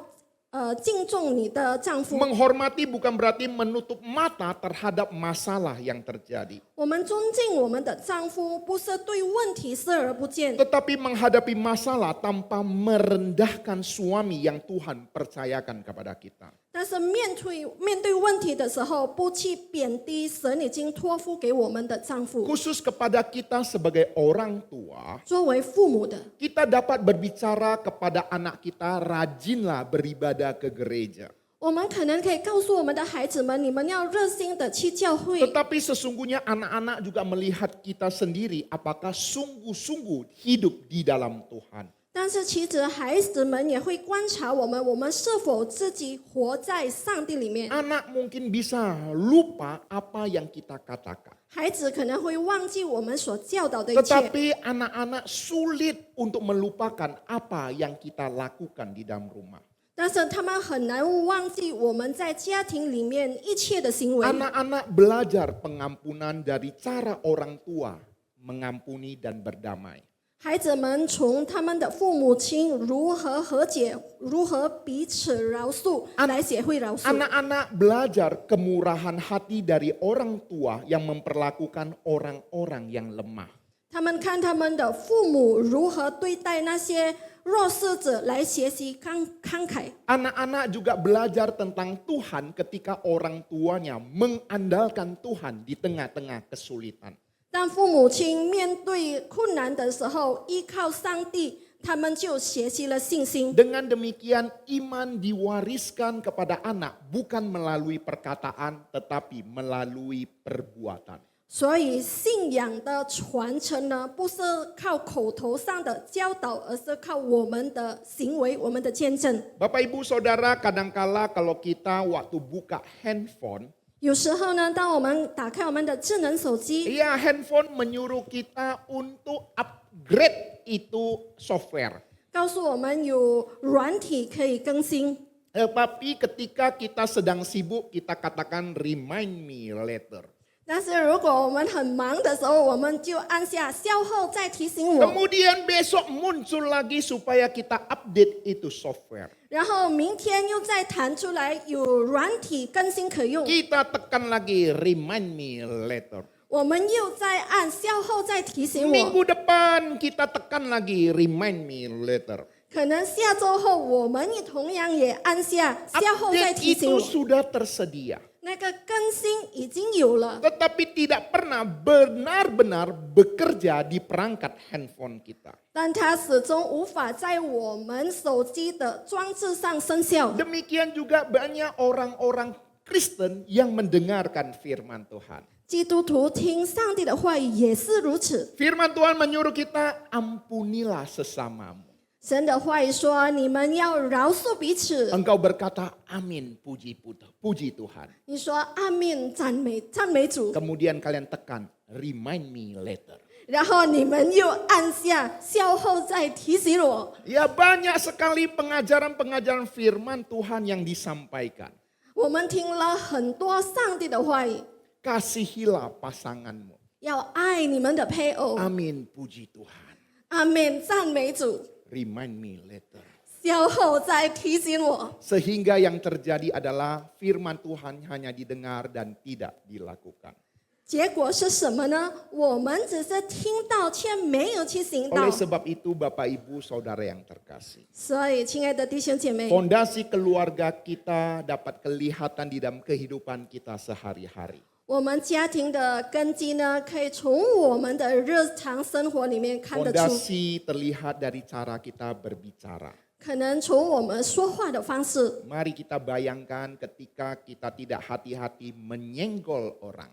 S2: 敬重你的丈夫。
S1: Menghormati bukan berarti menutup mata terhadap masalah yang terjadi.
S2: 我们尊敬我们的丈夫，不是对问题视而不见，
S1: Tetapi menghadapi masalah tanpa merendahkan suami yang Tuhan percayakan kepada kita.
S2: 但是面对问题的时候，不去贬低神已经托付给我们的丈夫。
S1: Khusus kepada kita sebagai orang tua,
S2: 作为父母的，
S1: kita dapat berbicara kepada anak kita, rajinlah beribadah ke gereja.
S2: 我们可能可以告诉我们的孩子们，你们要热心的去教会。
S1: Tetapi sesungguhnya anak-anak juga melihat kita sendiri apakah sungguh-sungguh hidup di dalam Tuhan.
S2: 但是其实孩子们也会观察我们是否自己活在上帝里面。
S1: Anak mungkin bisa lupa apa yang kita katakan.
S2: 孩子可能会忘记我们所教导的一切，
S1: Tetapi anak-anak sulit untuk melupakan apa yang kita lakukan di dalam rumah.
S2: 但是他们很难忘记我们在家庭里面一切的行为。
S1: Anak-anak belajar pengampunan dari cara orang tua mengampuni dan berdamai.
S2: 孩子们从他们的父母亲如何和解，如何彼此饶恕来学会饶恕。
S1: Anak-anak belajar kemurahan hati dari orang tua yang memperlakukan orang-orang yang lemah.
S2: 他们看他们的父母如何对待那些弱势者，来学习慷慨。
S1: Anak-anak juga belajar tentang Tuhan ketika orang tuanya mengandalkan Tuhan di tengah-tengah kesulitan.
S2: 当父母亲面对困难的时候，依靠上帝，他们就学习了信心。
S1: Dengan demikian iman diwariskan kepada anak bukan melalui perkataan tetapi melalui perbuatan.
S2: 所以信仰的传承呢，不是靠口头上的教导，而是靠我们的行为，我们的见证。
S1: Bapak Ibu Saudara, kadangkala kalau kita waktu buka handphone,
S2: 有时候呢，当我们打开我们的智能手机，
S1: handphone menyuruh kita untuk upgrade itu software.
S2: 告诉我们有软体可以更新。
S1: Tetapi ketika kita sedang sibuk, kita katakan remind me later.
S2: 但是如果我们很忙的时候，我们就按下稍后再提醒我。
S1: Kemudian besok muncul lagi supaya kita update itu software.
S2: 然后明天又再弹出来有软体更新可用，
S1: Kita tekan lagi remind me later.
S2: 我们又再按稍后再提醒我。
S1: Minggu depan kita tekan lagi remind me later.
S2: 可能下周后我们也同样也按下稍后再
S1: Update
S2: 提醒
S1: itu
S2: 我。
S1: sudah tersedia.
S2: 那个更新已经有了，
S1: Tetapi tidak pernah benar-benar bekerja di perangkat handphone kita.
S2: 但它始终无法在我们手机的装置上生效。
S1: Demikian juga banyak orang-orang Kristen yang mendengarkan firman Tuhan.
S2: 基督徒听上帝的话语也是如此。
S1: Firman Tuhan menyuruh kita ampunilah sesamamu.
S2: 神的话语说：“你们要饶恕彼此。
S1: Engkau berkata amin, puji Tuhan.
S2: 你说阿们，赞美主。
S1: Kemudian kalian tekan remind me later.
S2: 然后你们又按下稍后再提醒我。
S1: Ya banyak sekali pengajaran-pengajaran firman Tuhan yang disampaikan.
S2: 我们听了很多上帝的话语，
S1: Kasihilah pasanganmu.
S2: 要爱你们的配偶。
S1: Amin, puji Tuhan.
S2: 阿们，赞美主。
S1: Remind me later.
S2: 稍后再提醒我。
S1: Sehingga yang terjadi adalah firman Tuhan hanya didengar dan tidak dilakukan.
S2: 结果是什么呢？我们只是听到，却没有去行道
S1: Oleh。sebab itu Bapak Ibu Saudara yang terkasih.
S2: 所以，亲爱的弟兄姐妹，
S1: Fondasi keluarga kita dapat kelihatan di dalam kehidupan kita sehari-hari.
S2: 我们家庭的根基呢，可以从我们的日常生活里面看得出，
S1: Fondasi terlihat dari cara kita berbicara.
S2: 可能从我们说话的方式。
S1: Mari kita bayangkan ketika kita tidak hati-hati menyenggol orang.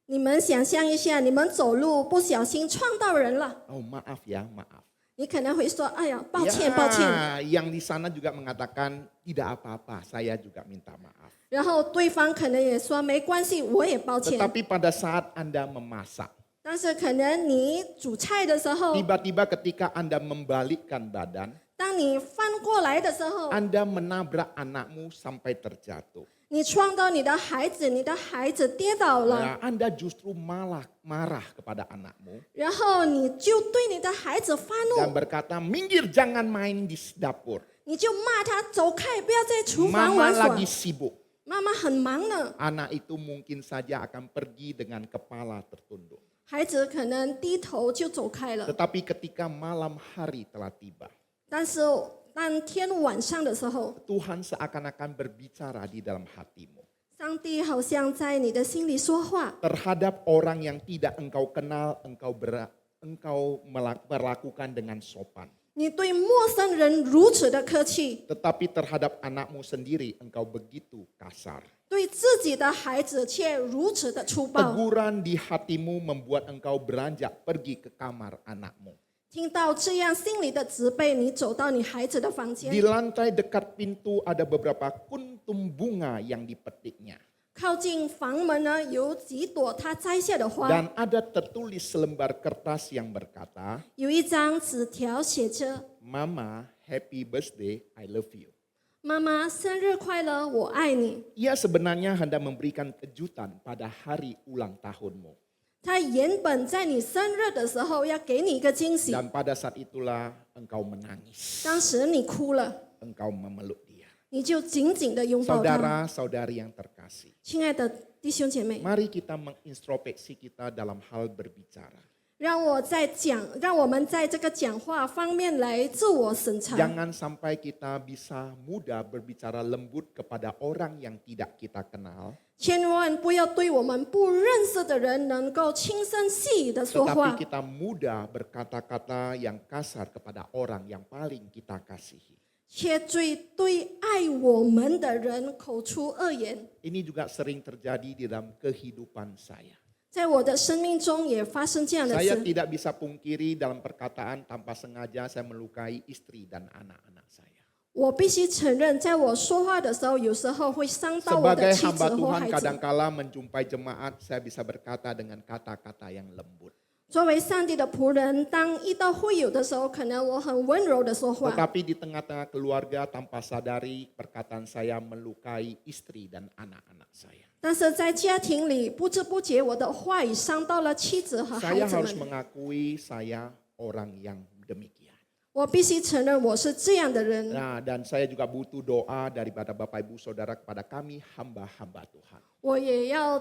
S2: 你们想象一下，你们走路不小心撞到人了，
S1: Oh maaf ya, maaf.
S2: 你可能会说：“哎呀，抱歉，
S1: Ya,
S2: 抱歉。”
S1: yang di sana juga mengatakan tidak apa-apa, saya juga minta maaf.
S2: 然后对方可能也说：“没关系，我也抱歉。”
S1: Tetapi pada saat Anda memasak,
S2: 但是可能你煮菜的时候，
S1: tiba-tiba ketika Anda membalikkan badan,
S2: 当你翻过来的时候，
S1: Anda menabrak anakmu sampai terjatuh.
S2: 你撞到你的孩子，你的孩子跌倒了，
S1: Nah, Anda justru malah marah kepada anakmu
S2: 然后你就对你的孩子发
S1: dan
S2: 怒，
S1: berkata, minggir jangan main di dapur.
S2: 你就骂他走开，不要在厨房
S1: Mama
S2: 玩耍
S1: lagi。sibuk.
S2: 妈妈很忙呢，
S1: Anak itu mungkin saja akan pergi dengan kepala tertunduk.
S2: 孩子可能低头就走开了。
S1: Tetapi ketika malam hari telah tiba,
S2: 但是当天晚上的时候，
S1: Tuhan seakan-akan berbicara di dalam hatimu.
S2: 上帝好像在你的心里说话，
S1: Terhadap orang yang tidak engkau kenal, engkau perlakukan dengan sopan.
S2: 你对陌生人如此的客气，
S1: Tetapi terhadap anakmu sendiri engkau begitu kasar.
S2: 对自己的孩子却如此的粗暴。
S1: Teguran di hatimu membuat engkau beranjak pergi ke kamar anakmu.
S2: 听到这样心里的责备，你走到你孩子的房间
S1: Di，lantai dekat pintu ada beberapa kuntum bunga yang dipetiknya.
S2: 靠近房门呢，有几朵他摘下的花，
S1: Dan ada tertulis selembar kertas yang berkata,
S2: 有一张纸条写着
S1: Mama, happy birthday, I love you.
S2: 妈妈生日快乐，我爱你。
S1: Ia sebenarnya hendak memberikan kejutan pada hari ulang tahunmu.
S2: 他原本在你生日的时候要给你一个惊喜，
S1: Dan pada saat itulah engkau menangis.
S2: 当时你哭了，
S1: Engkau memeluk dia.
S2: 你就紧紧的拥抱他。
S1: Saudara-saudari yang terkasih.
S2: 亲爱的弟兄姐妹，
S1: Mari kita mengintrospeksi kita dalam hal berbicara.
S2: 让我们在这个讲话方面来自我审查。
S1: Jangan sampai kita bisa mudah berbicara lembut kepada orang yang tidak kita kenal.
S2: 千万不要对我们不认识的人能够轻声细语的说
S1: Tetapi
S2: 话，
S1: kita mudah berkata-kata yang kasar kepada orang yang paling kita kasihi.
S2: 却对爱我们的人口出恶言。
S1: Ini juga sering terjadi di dalam kehidupan saya.
S2: 在我的生命中也发生这样的
S1: Saya
S2: 事。
S1: tidak bisa pungkiri dalam perkataan tanpa sengaja saya melukai istri dan anak-anak saya.
S2: 我必须承认，在我说话的时候，有时候会伤到我的
S1: Sebagai
S2: 妻子
S1: hamba
S2: 或
S1: Tuhan
S2: 孩子。
S1: kadangkala menjumpai jemaat saya bisa berkata dengan kata-kata yang lembut.
S2: 作为上帝的仆人，当遇到会友的时候，可能我很温柔的说话，
S1: Tetapi di tengah-tengah keluarga tanpa sadari perkataan saya melukai istri dan anak-anak saya.
S2: 但是在家庭里，不知不觉我的话语伤到了妻子和孩
S1: Saya
S2: 子
S1: harus
S2: 们。
S1: mengakui saya orang yang demikian.
S2: 我必须承认我是这样的人。
S1: Nah, dan saya juga butuh doa daripada Bapak Ibu Saudara kepada kami hamba-hamba Tuhan.
S2: 我也要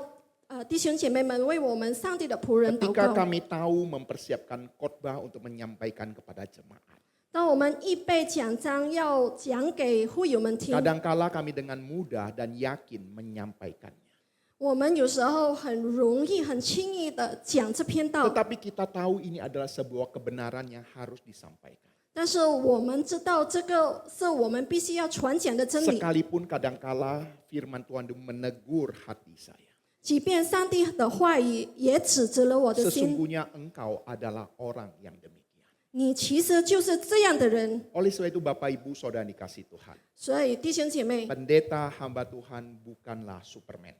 S2: 弟兄姐妹们为我们上帝的仆人祷
S1: Ketika
S2: 告。
S1: kami tahu mempersiapkan khotbah untuk menyampaikan kepada jemaat.
S2: 当我们预备讲章要讲给会友们听，
S1: Kadangkala kami dengan mudah dan yakin menyampaikannya.
S2: 我们有时候很容易、很轻易的讲这篇道，
S1: Tetapi kita tahu ini adalah sebuah kebenaran yang harus disampaikan.
S2: 但是我们知道这个是我们必须要传讲的真理。
S1: Sekalipun kadangkala firman Tuhan itu menegur hati saya.
S2: 即便上帝的话语也指责了我的心，
S1: Sesungguhnya engkau adalah orang yang demikian.
S2: 你其实就是这样的人。
S1: Oleh sebab itu Bapak Ibu Saudara dikasih Tuhan.
S2: 所以弟兄姐妹，
S1: Pendeta hamba Tuhan bukanlah Superman.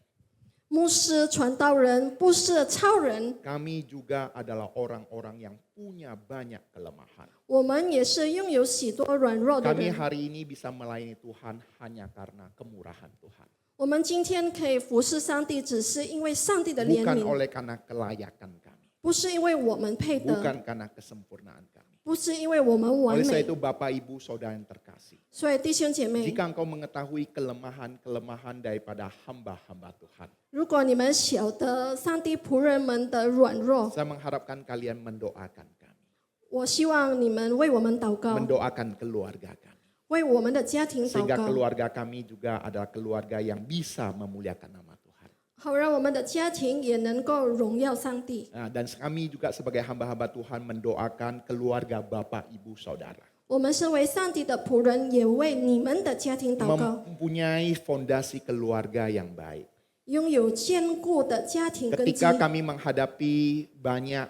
S2: 牧师、传道人不是超人，
S1: Kami juga adalah orang-orang yang punya banyak kelemahan.
S2: 我们也是拥有许多软弱的
S1: Kami
S2: 人。
S1: hari ini bisa melayani Tuhan hanya karena kemurahan Tuhan.
S2: 我们今天可以服侍上帝，只是因为上帝的怜
S1: Bukan
S2: 悯，
S1: oleh karena kelayakan kami.
S2: 不是因为我们配得，
S1: Bukan karena kesempurnaan kami.
S2: 不是因为我们完
S1: Oleh sebab
S2: 美。
S1: itu Bapak Ibu Saudara yang terkasih.
S2: 所以弟兄姐妹，
S1: Jika engkau mengetahui kelemahan-kelemahan daripada hamba-hamba Tuhan.
S2: 如果你们晓得上帝仆人们的软弱，
S1: Saya mengharapkan kalian mendoakan kami.
S2: 我希望你们为我们祷告，
S1: Mendoakan keluarga kami.
S2: 为我们的家庭祷
S1: Sehingga
S2: 告，
S1: keluarga kami juga adalah keluarga yang bisa memuliakan nama Tuhan.
S2: 好让我们的家庭也能够荣耀上帝。
S1: Nah, dan kami juga sebagai hamba-hamba Tuhan mendoakan keluarga Bapak Ibu Saudara.
S2: 我们身为上帝的仆人，也为你们的家庭祷告，
S1: Mempunyai fondasi keluarga yang baik.
S2: 拥有坚固的家庭根基。
S1: Ketika kami menghadapi banyak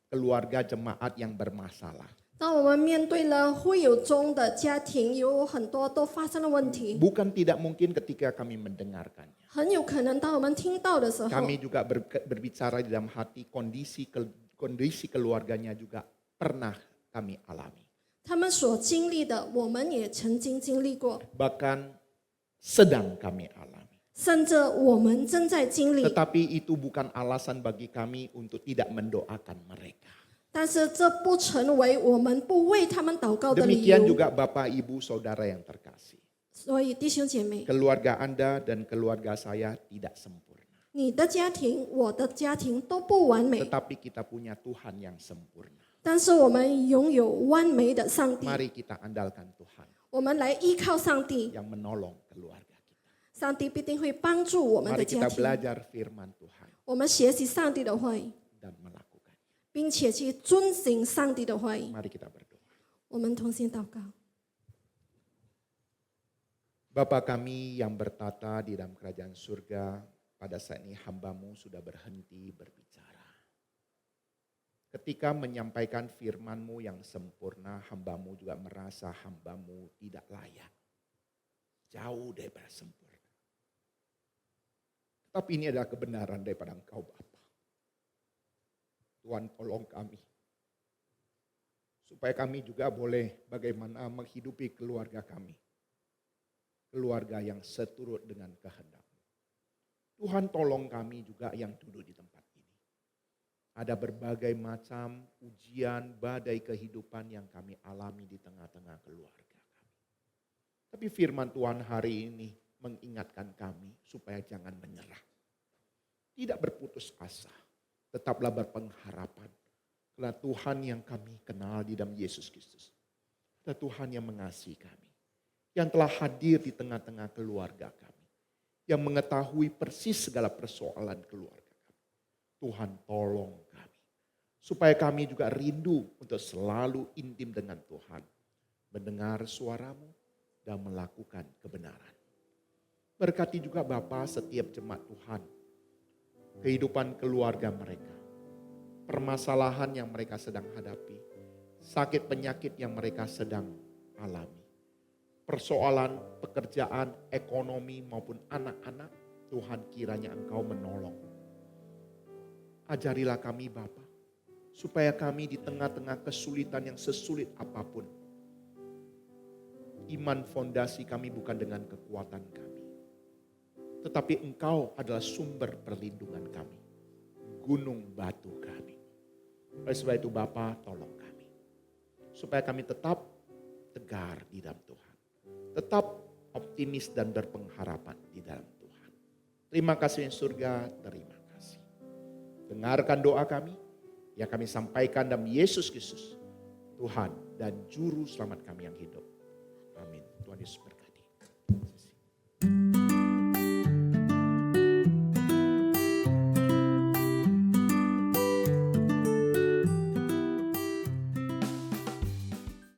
S1: keluarga jemaat yang bermasalah.
S2: 当我们面对了会友中的家庭，有很多都发生了问题，
S1: Bukan tidak mungkin ketika kami mendengarkannya.
S2: 很有可能当我们听到的时候，
S1: Kami juga berbicara di dalam hati kondisi keluarganya juga pernah kami alami.
S2: 他们所经历的，我们也曾经经历过，
S1: Bahkan sedang kami alami.
S2: 甚至我们正在经历。
S1: Tetapi itu bukan alasan bagi kami untuk tidak mendoakan mereka.
S2: 但是这不成为我们不为他们祷告的理
S1: Demikian
S2: 由。
S1: juga Bapak Ibu Saudara yang terkasih.
S2: 所以弟兄姐妹，
S1: Keluarga Anda dan keluarga saya tidak sempurna.
S2: 你的家庭、我的家庭都不完美，
S1: Tetapi kita punya Tuhan yang sempurna.
S2: 但是我们拥有完美的上帝。
S1: Mari kita andalkan Tuhan
S2: 我们来依靠上帝，
S1: yang menolong keluarga kita.
S2: 上帝必定会帮助我们
S1: Mari
S2: 的
S1: kita
S2: 家庭。
S1: belajar firman Tuhan
S2: 我们学习上帝的话语，
S1: dan melakukan.
S2: 并且去遵行上帝的话语。
S1: Mari kita berdoa.
S2: 我们同心祷告。
S1: Bapa kami yang bertata di dalam kerajaan surga, pada saat ini hamba-Mu sudah berhenti berbicara. ketika menyampaikan firman-Mu yang sempurna, hamba-Mu juga merasa hamba-Mu tidak layak. Jauh daripada sempurna. Tapi ini adalah kebenaran daripada Engkau Bapa. Tuhan tolong kami. Supaya kami juga boleh bagaimana menghidupi keluarga kami. Keluarga yang seturut dengan kehendak-Mu. Tuhan tolong kami juga yang duduk di tempat ini. Ada berbagai macam ujian, badai kehidupan yang kami alami di tengah-tengah keluarga kami. Tapi firman Tuhan hari ini mengingatkan kami supaya jangan menyerah. Tidak berputus asa, tetaplah berpengharapan. Karena Tuhan yang kami kenal di dalam Yesus Kristus. Adalah Tuhan yang mengasihi kami. Yang telah hadir di tengah-tengah keluarga kami. Yang mengetahui persis segala persoalan keluarga kami. Tuhan tolong kami. Supaya kami juga rindu untuk selalu intim dengan Tuhan. Mendengar suara-Mu dan melakukan kebenaran. Berkati juga Bapa setiap jemaat Tuhan. Kehidupan keluarga mereka. Permasalahan yang mereka sedang hadapi. Sakit penyakit yang mereka sedang alami. Persoalan pekerjaan, ekonomi maupun anak-anak. Tuhan kiranya Engkau menolong. Ajarilah kami Bapa. Supaya kami di tengah-tengah kesulitan yang sesulit apapun. Iman fondasi kami bukan dengan kekuatan kami. Tetapi Engkau adalah sumber perlindungan kami. Gunung batu kami. Oleh sebab itu Bapa tolong kami. Supaya kami tetap tegar di dalam Tuhan. Tetap optimis dan berpengharapan di dalam Tuhan. Terima kasih yang surga, terima kasih. Dengarkan doa kami yang kami sampaikan dalam Yesus Kristus. Tuhan dan Juru Selamat kami yang hidup. Amin. Tuhan Yesus berkati.